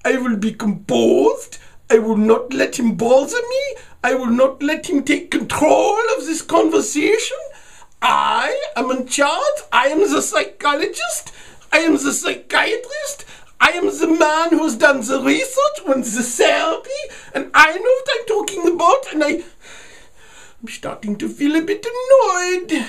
I will be composed. I will not let him bother me. I will not let him take control of this conversation. I am in charge. I am the psychologist. I am the psychiatrist. I am the man who's done the research and the therapy, and I know what I'm talking about, and I'm starting to feel a bit annoyed.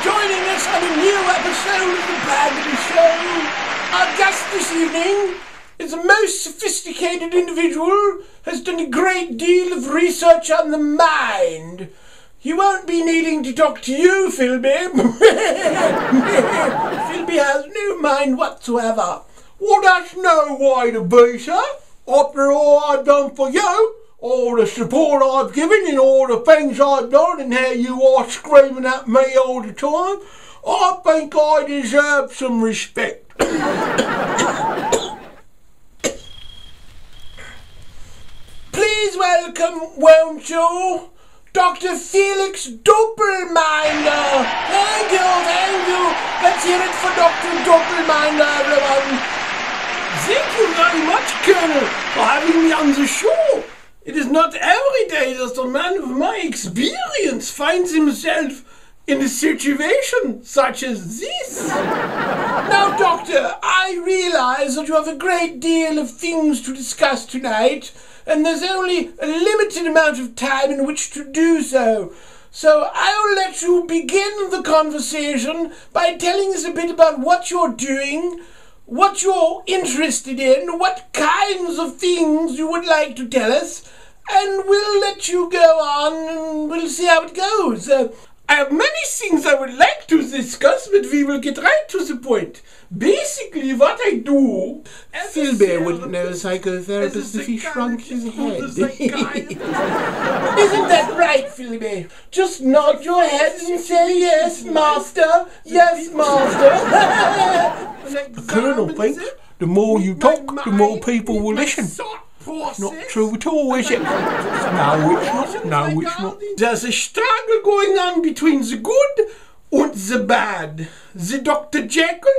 Joining us on a new episode of the Bragitty Show. Our guest this evening is a most sophisticated individual, has done a great deal of research on the mind. He won't be needing to talk to you, Filby. Filby has no mind whatsoever. Well, that's no way to be, sir. After all I've done for you, all the support I've given and all the things I've done and how you are screaming at me all the time, I think I deserve some respect. Please welcome, won't you, Dr. Felix Dopplemeinder. Thank you. Let's hear it for Dr. Dopplemeinder, everyone. Thank you very much, Colonel, for having me on the show. It is not every day that a man of my experience finds himself in a situation such as this. Now, Doctor, I realize that you have a great deal of things to discuss tonight, and there's only a limited amount of time in which to do so. So I'll let you begin the conversation by telling us a bit about what you're doing, what you're interested in, what kinds of things you would like to tell us, and we'll let you go on and we'll see how it goes. I have many things I would like to discuss, but we will get right to the point. Basically, what I do... Filby wouldn't know a psychotherapist if he shrunk his head. Isn't that right, Filby? Just nod your head and say, yes, master. Yes, master. The Colonel thinks the more you talk, the more people will listen. It's not true at all, is it? No, it's not. There's a struggle going on between the good and the bad. The Dr. Jekyll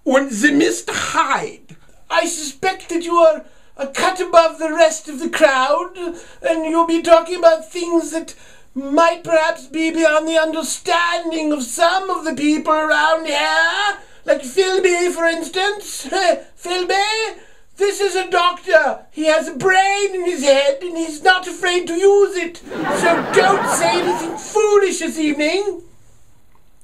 and the Mr. Hyde. I suspect that you are a cut above the rest of the crowd, and you'll be talking about things that might perhaps be beyond the understanding of some of the people around here. Like Filby, for instance. Filby? This is a doctor. He has a brain in his head and he's not afraid to use it. So don't say anything foolish this evening.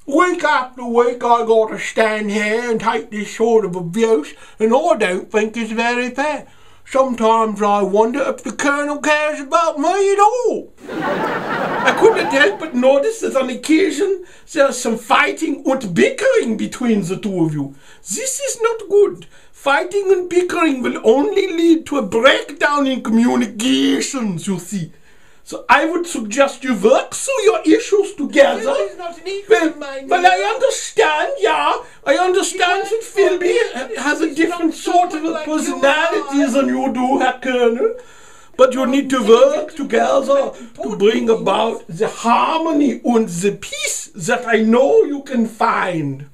Week after week I got to stand here and take this sort of abuse, and I don't think it's very fair. Sometimes I wonder if the Colonel cares about me at all. I couldn't help but notice that on occasion there's some fighting and bickering between the two of you. This is not good. Fighting and bickering will only lead to a breakdown in communications, you see. So I would suggest you work through your issues together. Well, I understand, I understand that Filby has a different sort of a personality than you do, Herr Colonel. But you need to work together to bring about the harmony and the peace that I know you can find.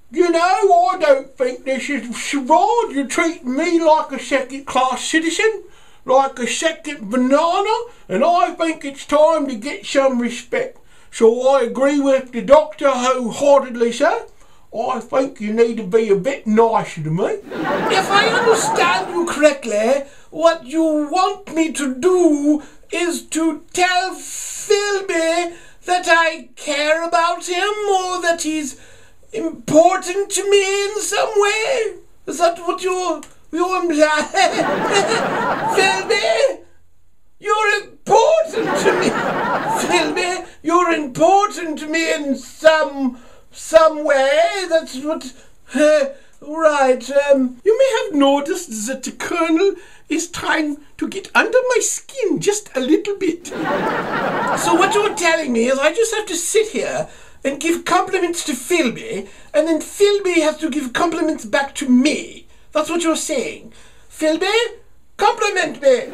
You know, I don't think this is right. You treat me like a second-class citizen, like a second banana, and I think it's time to get some respect. So I agree with the doctor wholeheartedly, sir. I think you need to be a bit nicer to me. If I understand you correctly, what you want me to do is to tell Filby that I care about him, or that he's important to me in some way? Is that what you're implying? Filby, you're important to me. Filby, you're important to me in some way. That's what... Right, You may have noticed that the Colonel is trying to get under my skin just a little bit. So what you're telling me is I just have to sit here and give compliments to Filby, and then Filby has to give compliments back to me. That's what you're saying. Filby, compliment me.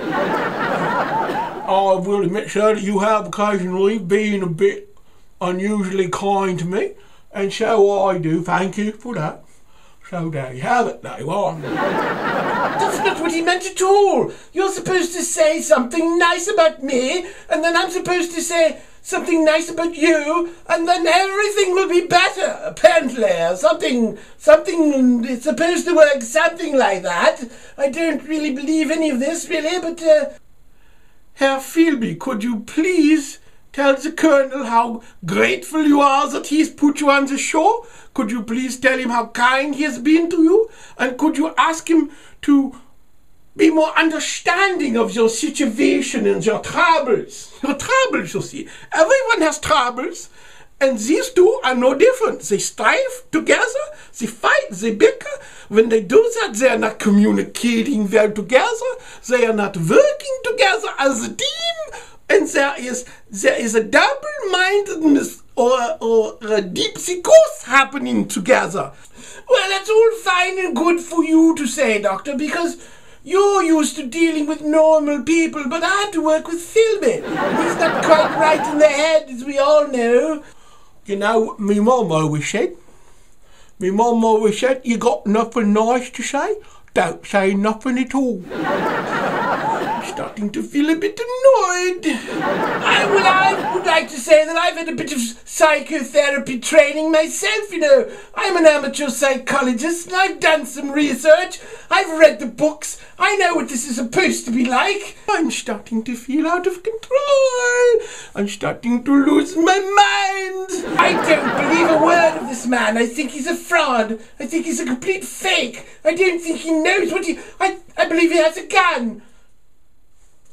I will admit, sir, that you have occasionally been a bit unusually kind to me, and so I do thank you for that. So there you have it, there you are. That's not what he meant at all. You're supposed to say something nice about me, and then I'm supposed to say something nice about you, and then everything will be better, apparently. Something, it's supposed to work something like that. I don't really believe any of this, really, but, Herr Filby, could you please tell the Colonel how grateful you are that he's put you on the show? Could you please tell him how kind he has been to you? And could you ask him to be more understanding of your situation and your troubles? Your troubles, you see. Everyone has troubles, and these two are no different. They strive together, they fight, they bicker. When they do that, they are not communicating well together, they are not working together as a team, and there is a double-mindedness or a deep psychosis happening together. Well, that's all fine and good for you to say, Doctor, because you're used to dealing with normal people, but I had to work with Filby. He's not quite right in the head, as we all know. You know, me mum always said, you got nothing nice to say? Don't say nothing at all. I'm starting to feel a bit annoyed. I would like to say that I've had a bit of psychotherapy training myself, you know. I'm an amateur psychologist and I've done some research. I've read the books. I know what this is supposed to be like. I'm starting to feel out of control. I'm starting to lose my mind. I don't believe a word of this man. I think he's a fraud. I think he's a complete fake. I don't think he knows what I believe he has a gun.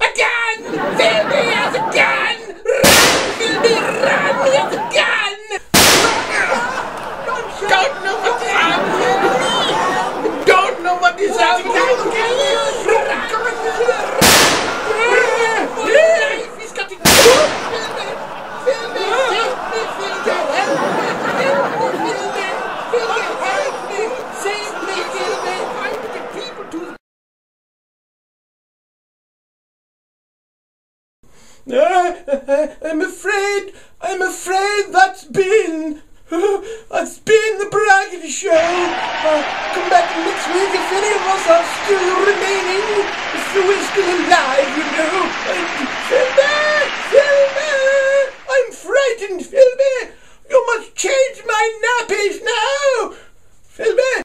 A gun! Filby has a gun! Run, Filby, run! He has a gun! Don't know what's happening. Don't know what is happening. He's got to go! Filby, save me, Filby! Help me, Filby! Help me! Save me, Filby! Trying to get people to... I'm afraid that's been the Bragitty show. Come back next week if any of us are still remaining, if we're still alive, you know. Filby! I'm frightened, Filby! You must change my nappies now! Filby!